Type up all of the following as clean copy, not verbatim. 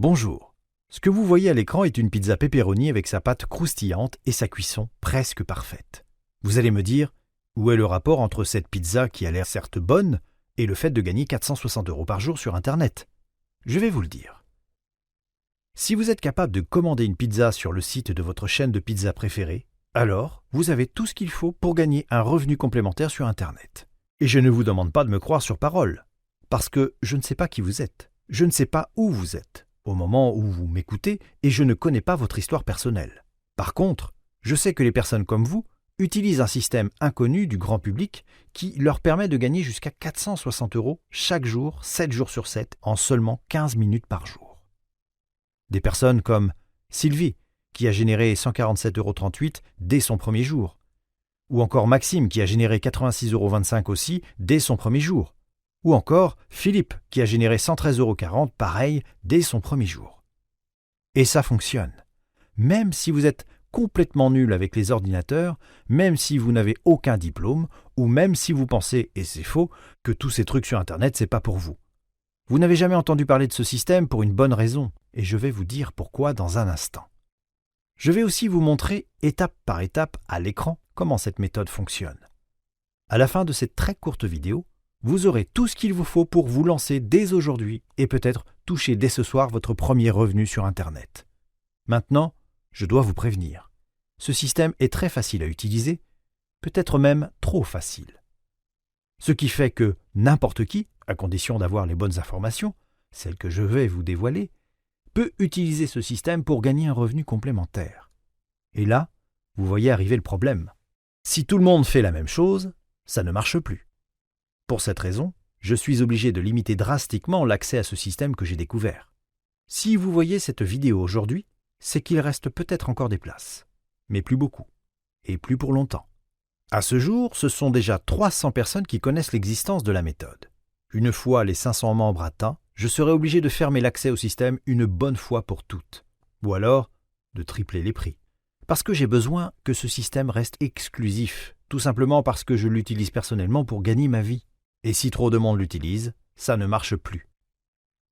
Bonjour. Ce que vous voyez à l'écran est une pizza pepperoni avec sa pâte croustillante et sa cuisson presque parfaite. Vous allez me dire, où est le rapport entre cette pizza qui a l'air certes bonne et le fait de gagner 460 € par jour sur Internet? Je vais vous le dire. Si vous êtes capable de commander une pizza sur le site de votre chaîne de pizza préférée, alors vous avez tout ce qu'il faut pour gagner un revenu complémentaire sur Internet. Et je ne vous demande pas de me croire sur parole, parce que je ne sais pas qui vous êtes, je ne sais pas où vous êtes au moment où vous m'écoutez et je ne connais pas votre histoire personnelle. Par contre, je sais que les personnes comme vous utilisent un système inconnu du grand public qui leur permet de gagner jusqu'à 460 € chaque jour, 7 jours sur 7, en seulement 15 minutes par jour. Des personnes comme Sylvie, qui a généré 147,38 € dès son premier jour, ou encore Maxime, qui a généré 86,25 € aussi dès son premier jour, ou encore Philippe, qui a généré 113,40 € pareil dès son premier jour. Et ça fonctionne. Même si vous êtes complètement nul avec les ordinateurs, même si vous n'avez aucun diplôme, ou même si vous pensez, et c'est faux, que tous ces trucs sur Internet, c'est pas pour vous. Vous n'avez jamais entendu parler de ce système pour une bonne raison, et je vais vous dire pourquoi dans un instant. Je vais aussi vous montrer, étape par étape, à l'écran, comment cette méthode fonctionne. À la fin de cette très courte vidéo, vous aurez tout ce qu'il vous faut pour vous lancer dès aujourd'hui et peut-être toucher dès ce soir votre premier revenu sur Internet. Maintenant, je dois vous prévenir. Ce système est très facile à utiliser, peut-être même trop facile. Ce qui fait que n'importe qui, à condition d'avoir les bonnes informations, celles que je vais vous dévoiler, peut utiliser ce système pour gagner un revenu complémentaire. Et là, vous voyez arriver le problème. Si tout le monde fait la même chose, ça ne marche plus. Pour cette raison, je suis obligé de limiter drastiquement l'accès à ce système que j'ai découvert. Si vous voyez cette vidéo aujourd'hui, c'est qu'il reste peut-être encore des places, mais plus beaucoup, et plus pour longtemps. À ce jour, ce sont déjà 300 personnes qui connaissent l'existence de la méthode. Une fois les 500 membres atteints, je serai obligé de fermer l'accès au système une bonne fois pour toutes, ou alors de tripler les prix. Parce que j'ai besoin que ce système reste exclusif, tout simplement parce que je l'utilise personnellement pour gagner ma vie. Et si trop de monde l'utilise, ça ne marche plus.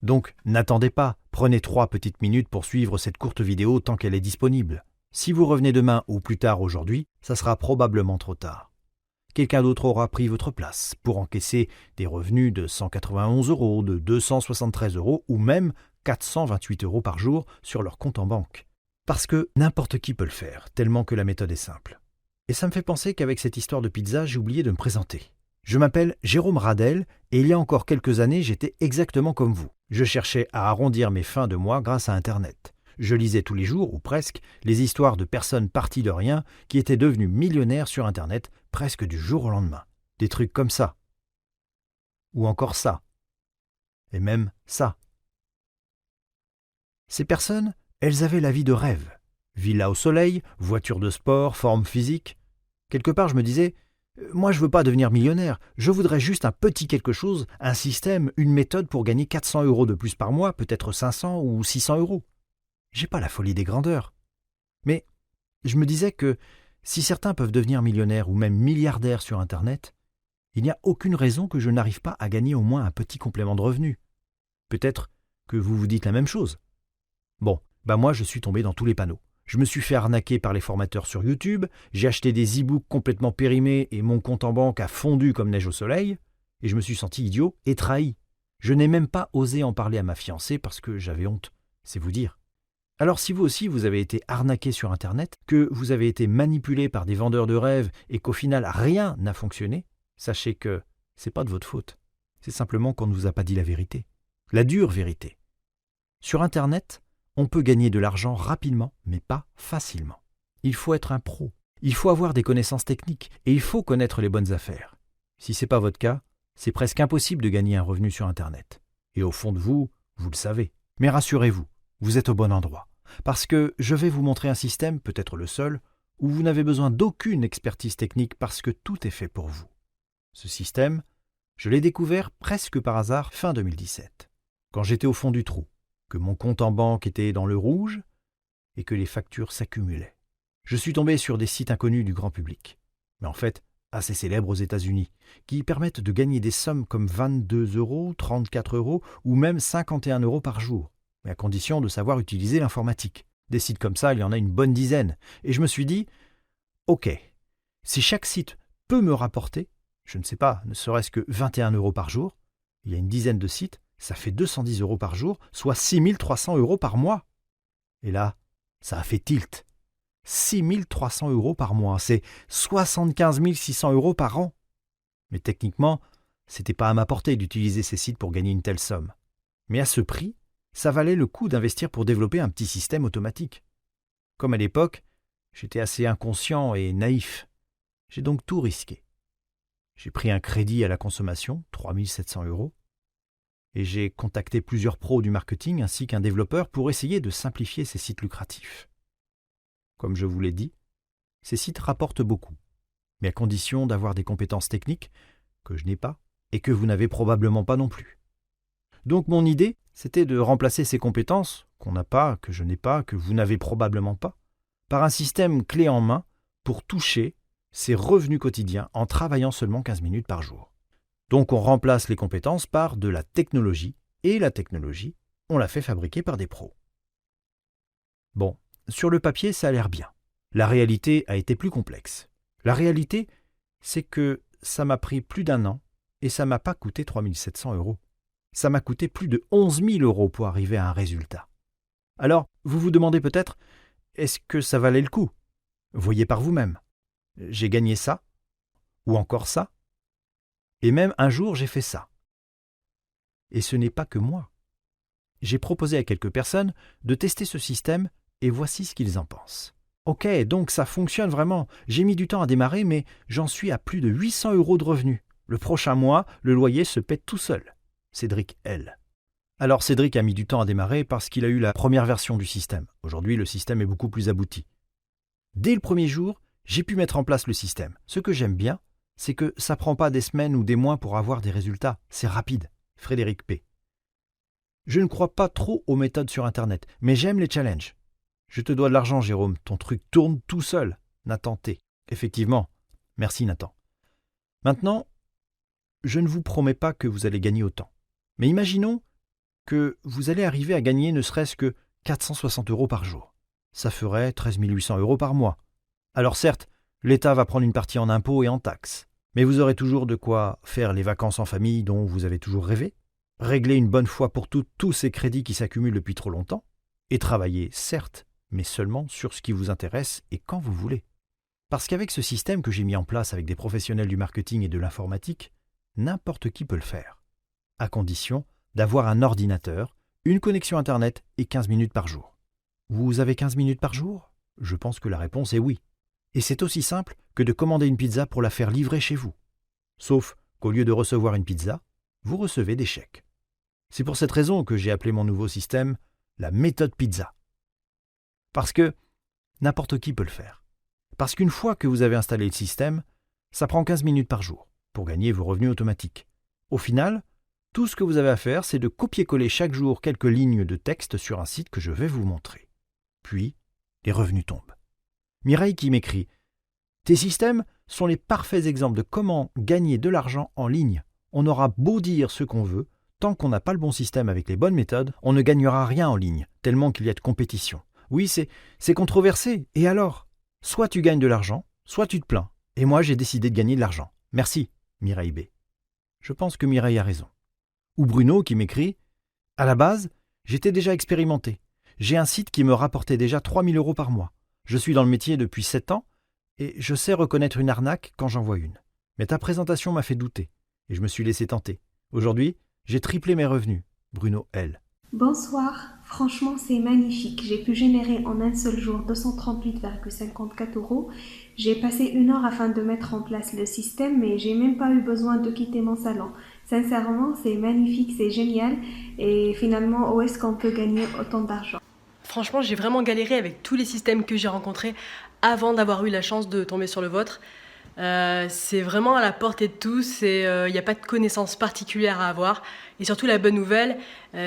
Donc, n'attendez pas, prenez 3 petites minutes pour suivre cette courte vidéo tant qu'elle est disponible. Si vous revenez demain ou plus tard aujourd'hui, ça sera probablement trop tard. Quelqu'un d'autre aura pris votre place pour encaisser des revenus de 191 €, de 273 € ou même 428 € par jour sur leur compte en banque. Parce que n'importe qui peut le faire, tellement que la méthode est simple. Et ça me fait penser qu'avec cette histoire de pizza, j'ai oublié de me présenter. Je m'appelle Jérôme Radel et il y a encore quelques années, j'étais exactement comme vous. Je cherchais à arrondir mes fins de mois grâce à Internet. Je lisais tous les jours, ou presque, les histoires de personnes parties de rien qui étaient devenues millionnaires sur Internet presque du jour au lendemain. Des trucs comme ça. Ou encore ça. Et même ça. Ces personnes, elles avaient la vie de rêve. Villa au soleil, voiture de sport, forme physique. Quelque part, je me disais, moi je veux pas devenir millionnaire, je voudrais juste un petit quelque chose, un système, une méthode pour gagner 400 € de plus par mois, peut-être 500 ou 600 €. J'ai pas la folie des grandeurs. Mais je me disais que si certains peuvent devenir millionnaires ou même milliardaires sur Internet, il n'y a aucune raison que je n'arrive pas à gagner au moins un petit complément de revenu. Peut-être que vous vous dites la même chose. Bon, moi je suis tombé dans tous les panneaux. Je me suis fait arnaquer par les formateurs sur YouTube, j'ai acheté des e-books complètement périmés et mon compte en banque a fondu comme neige au soleil, et je me suis senti idiot et trahi. Je n'ai même pas osé en parler à ma fiancée parce que j'avais honte, c'est vous dire. Alors si vous aussi vous avez été arnaqué sur Internet, que vous avez été manipulé par des vendeurs de rêves et qu'au final rien n'a fonctionné, sachez que c'est pas de votre faute. C'est simplement qu'on ne vous a pas dit la vérité. La dure vérité. Sur Internet, on peut gagner de l'argent rapidement, mais pas facilement. Il faut être un pro. Il faut avoir des connaissances techniques et il faut connaître les bonnes affaires. Si ce n'est pas votre cas, c'est presque impossible de gagner un revenu sur Internet. Et au fond de vous, vous le savez. Mais rassurez-vous, vous êtes au bon endroit. Parce que je vais vous montrer un système, peut-être le seul, où vous n'avez besoin d'aucune expertise technique parce que tout est fait pour vous. Ce système, je l'ai découvert presque par hasard fin 2017, quand j'étais au fond du trou, que mon compte en banque était dans le rouge et que les factures s'accumulaient. Je suis tombé sur des sites inconnus du grand public, mais en fait assez célèbres aux États-Unis, qui permettent de gagner des sommes comme 22 €, 34 € ou même 51 € par jour. mais à condition de savoir utiliser l'informatique. Des sites comme ça, il y en a une bonne dizaine. Et je me suis dit, ok, si chaque site peut me rapporter, je ne sais pas, ne serait-ce que 21 € par jour, il y a une dizaine de sites, ça fait 210 € par jour, soit 6300 € par mois. Et là, ça a fait tilt. 6300 € par mois, c'est 75 600 € par an. Mais techniquement, c'était pas à ma portée d'utiliser ces sites pour gagner une telle somme. Mais à ce prix, ça valait le coup d'investir pour développer un petit système automatique. Comme à l'époque, j'étais assez inconscient et naïf. J'ai donc tout risqué. J'ai pris un crédit à la consommation, 3 700 €, et j'ai contacté plusieurs pros du marketing ainsi qu'un développeur pour essayer de simplifier ces sites lucratifs. Comme je vous l'ai dit, ces sites rapportent beaucoup, mais à condition d'avoir des compétences techniques que je n'ai pas et que vous n'avez probablement pas non plus. Donc mon idée, c'était de remplacer ces compétences, qu'on n'a pas, que je n'ai pas, que vous n'avez probablement pas, par un système clé en main pour toucher ces revenus quotidiens en travaillant seulement 15 minutes par jour. Donc on remplace les compétences par de la technologie, et la technologie, on la fait fabriquer par des pros. Bon, sur le papier, ça a l'air bien. La réalité a été plus complexe. La réalité, c'est que ça m'a pris plus d'1 an et ça m'a pas coûté 3 700 €. Ça m'a coûté plus de 11 000 € pour arriver à un résultat. Alors, vous vous demandez peut-être, est-ce que ça valait le coup? Voyez par vous-même. J'ai gagné ça, ou encore ça, et même un jour j'ai fait ça. Et ce n'est pas que moi. J'ai proposé à quelques personnes de tester ce système et voici ce qu'ils en pensent. Ok, donc ça fonctionne vraiment. J'ai mis du temps à démarrer, mais j'en suis à plus de 800 € de revenus. Le prochain mois, le loyer se paie tout seul. Cédric L. Alors Cédric a mis du temps à démarrer parce qu'il a eu la première version du système. Aujourd'hui, le système est beaucoup plus abouti. Dès le premier jour, j'ai pu mettre en place le système. Ce que j'aime bien, c'est que ça prend pas des semaines ou des mois pour avoir des résultats. C'est rapide. Frédéric P. Je ne crois pas trop aux méthodes sur Internet, mais j'aime les challenges. Je te dois de l'argent, Jérôme. Ton truc tourne tout seul. Nathan T. Effectivement. Merci, Nathan. Maintenant, je ne vous promets pas que vous allez gagner autant. Mais imaginons que vous allez arriver à gagner ne serait-ce que 460 € par jour. Ça ferait 13 800 € par mois. Alors certes, l'État va prendre une partie en impôts et en taxes, mais vous aurez toujours de quoi faire les vacances en famille dont vous avez toujours rêvé, régler une bonne fois pour toutes tous ces crédits qui s'accumulent depuis trop longtemps, et travailler, certes, mais seulement sur ce qui vous intéresse et quand vous voulez. Parce qu'avec ce système que j'ai mis en place avec des professionnels du marketing et de l'informatique, n'importe qui peut le faire, à condition d'avoir un ordinateur, une connexion Internet et 15 minutes par jour. Vous avez 15 minutes par jour? Je pense que la réponse est oui. Et c'est aussi simple que de commander une pizza pour la faire livrer chez vous. Sauf qu'au lieu de recevoir une pizza, vous recevez des chèques. C'est pour cette raison que j'ai appelé mon nouveau système la méthode pizza. Parce que n'importe qui peut le faire. Parce qu'une fois que vous avez installé le système, ça prend 15 minutes par jour pour gagner vos revenus automatiques. Au final, tout ce que vous avez à faire, c'est de copier-coller chaque jour quelques lignes de texte sur un site que je vais vous montrer. Puis, les revenus tombent. Mireille qui m'écrit « Tes systèmes sont les parfaits exemples de comment gagner de l'argent en ligne. On aura beau dire ce qu'on veut, tant qu'on n'a pas le bon système avec les bonnes méthodes, on ne gagnera rien en ligne, tellement qu'il y a de compétition. Oui, c'est controversé. Et alors? Soit tu gagnes de l'argent, soit tu te plains. Et moi, j'ai décidé de gagner de l'argent. Merci, Mireille B. Je pense que Mireille a raison. Ou Bruno qui m'écrit « À la base, j'étais déjà expérimenté. J'ai un site qui me rapportait déjà 3 000 € par mois. Je suis dans le métier depuis 7 ans et je sais reconnaître une arnaque quand j'en vois une. Mais ta présentation m'a fait douter et je me suis laissé tenter. Aujourd'hui, j'ai triplé mes revenus. Bruno L. Bonsoir, franchement c'est magnifique. J'ai pu générer en un seul jour 238,54 €. J'ai passé 1 heure afin de mettre en place le système, mais j'ai même pas eu besoin de quitter mon salon. Sincèrement, c'est magnifique, c'est génial. Et finalement, où est-ce qu'on peut gagner autant d'argent? Franchement, j'ai vraiment galéré avec tous les systèmes que j'ai rencontrés avant d'avoir eu la chance de tomber sur le vôtre. C'est vraiment à la portée de tous et il n'y a pas de connaissances particulières à avoir. Et surtout, la bonne nouvelle,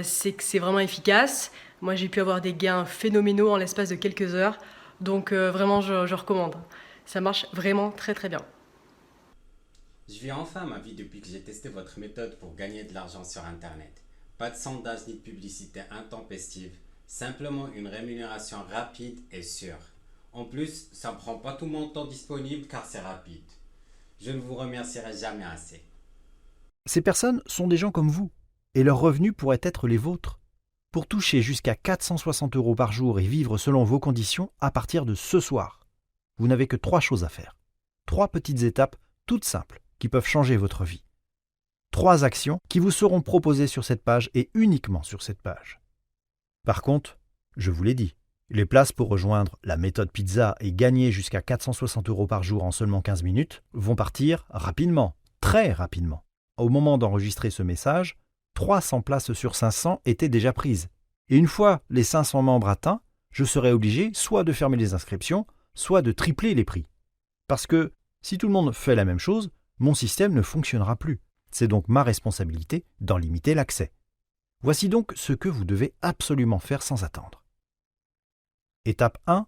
c'est que c'est vraiment efficace. Moi, j'ai pu avoir des gains phénoménaux en l'espace de quelques heures. Donc vraiment, je recommande. Ça marche vraiment très très bien. Je vis enfin ma vie depuis que j'ai testé votre méthode pour gagner de l'argent sur Internet. Pas de sondage ni de publicité intempestive, simplement une rémunération rapide et sûre. En plus, ça ne prend pas tout mon temps disponible car c'est rapide. Je ne vous remercierai jamais assez. Ces personnes sont des gens comme vous, et leurs revenus pourraient être les vôtres. Pour toucher jusqu'à 460 € par jour et vivre selon vos conditions à partir de ce soir, vous n'avez que 3 choses à faire. 3 petites étapes toutes simples qui peuvent changer votre vie. 3 actions qui vous seront proposées sur cette page et uniquement sur cette page. Par contre, je vous l'ai dit, les places pour rejoindre la méthode pizza et gagner jusqu'à 460 € par jour en seulement 15 minutes vont partir rapidement, très rapidement. Au moment d'enregistrer ce message, 300 places sur 500 étaient déjà prises. Et une fois les 500 membres atteints, je serai obligé soit de fermer les inscriptions, soit de tripler les prix. Parce que si tout le monde fait la même chose, mon système ne fonctionnera plus. C'est donc ma responsabilité d'en limiter l'accès. Voici donc ce que vous devez absolument faire sans attendre. Étape 1.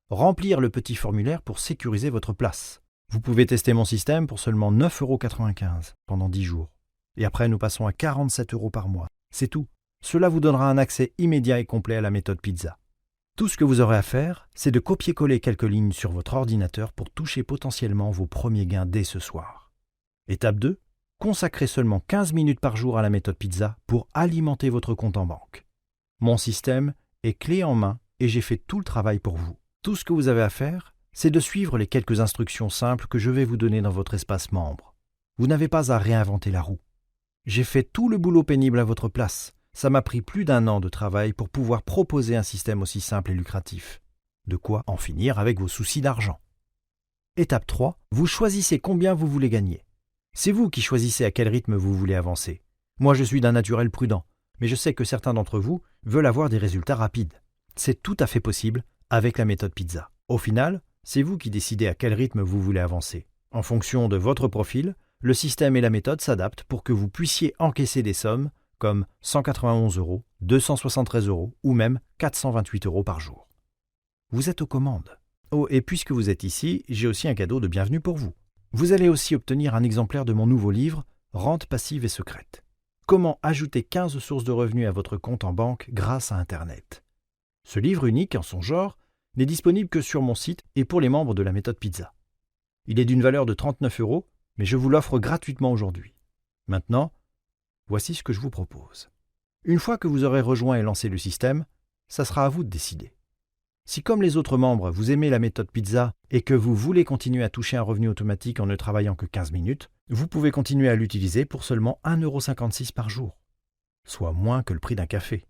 Remplir le petit formulaire pour sécuriser votre place. Vous pouvez tester mon système pour seulement 9,95 € pendant 10 jours. Et après, nous passons à 47 € par mois. C'est tout. Cela vous donnera un accès immédiat et complet à la méthode pizza. Tout ce que vous aurez à faire, c'est de copier-coller quelques lignes sur votre ordinateur pour toucher potentiellement vos premiers gains dès ce soir. Étape 2. Consacrez seulement 15 minutes par jour à la méthode pizza pour alimenter votre compte en banque. Mon système est clé en main et j'ai fait tout le travail pour vous. Tout ce que vous avez à faire, c'est de suivre les quelques instructions simples que je vais vous donner dans votre espace membre. Vous n'avez pas à réinventer la roue. J'ai fait tout le boulot pénible à votre place. Ça m'a pris plus d'1 an de travail pour pouvoir proposer un système aussi simple et lucratif. De quoi en finir avec vos soucis d'argent. Étape 3. Vous choisissez combien vous voulez gagner. C'est vous qui choisissez à quel rythme vous voulez avancer. Moi, je suis d'un naturel prudent, mais je sais que certains d'entre vous veulent avoir des résultats rapides. C'est tout à fait possible avec la méthode pizza. Au final, c'est vous qui décidez à quel rythme vous voulez avancer. En fonction de votre profil, le système et la méthode s'adaptent pour que vous puissiez encaisser des sommes comme 191 €, 273 € ou même 428 € par jour. Vous êtes aux commandes. Oh, et puisque vous êtes ici, j'ai aussi un cadeau de bienvenue pour vous. Vous allez aussi obtenir un exemplaire de mon nouveau livre « Rente passive et secrète ». Comment ajouter 15 sources de revenus à votre compte en banque grâce à Internet. Ce livre unique en son genre n'est disponible que sur mon site et pour les membres de la méthode pizza. Il est d'une valeur de 39 €, mais je vous l'offre gratuitement aujourd'hui. Maintenant, voici ce que je vous propose. Une fois que vous aurez rejoint et lancé le système, ça sera à vous de décider. Si comme les autres membres, vous aimez la méthode pizza et que vous voulez continuer à toucher un revenu automatique en ne travaillant que 15 minutes, vous pouvez continuer à l'utiliser pour seulement 1,56 € par jour, soit moins que le prix d'un café.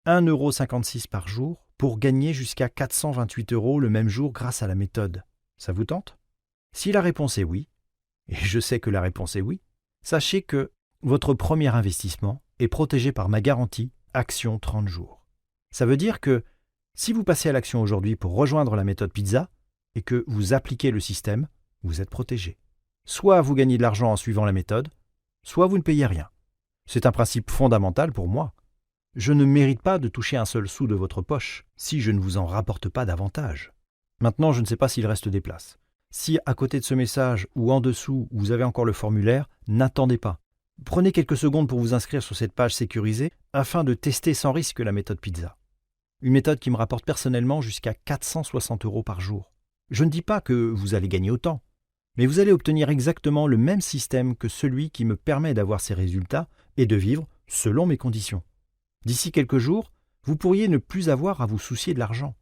1,56 € par jour pour gagner jusqu'à 428 € le même jour grâce à la méthode. Ça vous tente? Si la réponse est oui, et je sais que la réponse est oui, sachez que votre premier investissement est protégé par ma garantie Action 30 jours. Ça veut dire que si vous passez à l'action aujourd'hui pour rejoindre la méthode pizza et que vous appliquez le système, vous êtes protégé. Soit vous gagnez de l'argent en suivant la méthode, soit vous ne payez rien. C'est un principe fondamental pour moi. Je ne mérite pas de toucher un seul sou de votre poche si je ne vous en rapporte pas davantage. Maintenant, je ne sais pas s'il reste des places. Si à côté de ce message ou en dessous, vous avez encore le formulaire, n'attendez pas. Prenez quelques secondes pour vous inscrire sur cette page sécurisée afin de tester sans risque la méthode pizza. Une méthode qui me rapporte personnellement jusqu'à 460 € par jour. Je ne dis pas que vous allez gagner autant, mais vous allez obtenir exactement le même système que celui qui me permet d'avoir ces résultats et de vivre selon mes conditions. D'ici quelques jours, vous pourriez ne plus avoir à vous soucier de l'argent.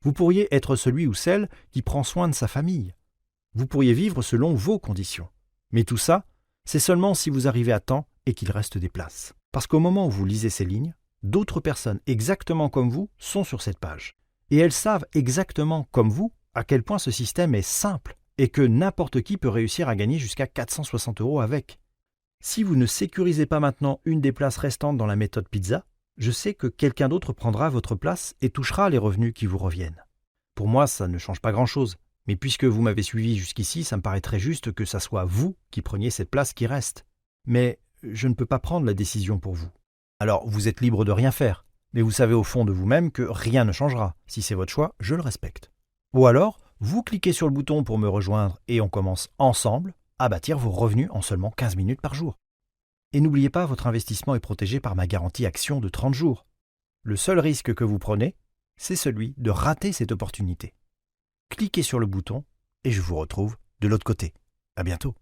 Vous pourriez être celui ou celle qui prend soin de sa famille. Vous pourriez vivre selon vos conditions. Mais tout ça, c'est seulement si vous arrivez à temps et qu'il reste des places. Parce qu'au moment où vous lisez ces lignes, d'autres personnes exactement comme vous sont sur cette page. Et elles savent exactement comme vous à quel point ce système est simple et que n'importe qui peut réussir à gagner jusqu'à 460 € avec. Si vous ne sécurisez pas maintenant une des places restantes dans la méthode pizza, je sais que quelqu'un d'autre prendra votre place et touchera les revenus qui vous reviennent. Pour moi, ça ne change pas grand-chose. Mais puisque vous m'avez suivi jusqu'ici, ça me paraît très juste que ça soit vous qui preniez cette place qui reste. Mais je ne peux pas prendre la décision pour vous. Alors, vous êtes libre de rien faire, mais vous savez au fond de vous-même que rien ne changera. Si c'est votre choix, je le respecte. Ou alors, vous cliquez sur le bouton pour me rejoindre et on commence ensemble à bâtir vos revenus en seulement 15 minutes par jour. Et n'oubliez pas, votre investissement est protégé par ma garantie action de 30 jours. Le seul risque que vous prenez, c'est celui de rater cette opportunité. Cliquez sur le bouton et je vous retrouve de l'autre côté. À bientôt.